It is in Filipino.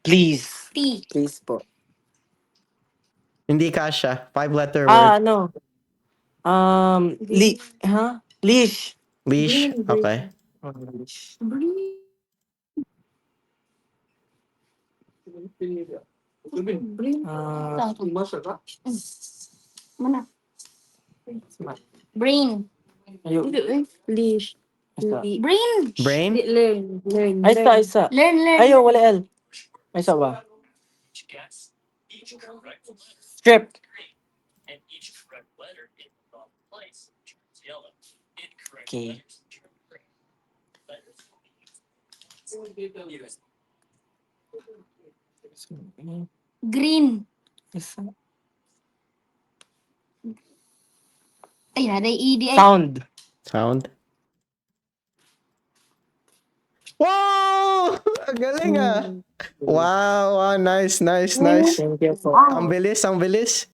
Please. T. Please po. Hindi kasha. 5-letter word. Ano? Leash. Leash. Okay. Leash. Mana? Brain. Ayun. Leash. Brain. Brain. Learn. Ay, isa. Learn. Ayaw, wala L. Ay, isa ba? Strip. Okay. Green. Isa. Ay, ada ED. Sound. Sound. Wow! Ang galing ah. Wow, wow, nice. Thank you po. Ang bilis.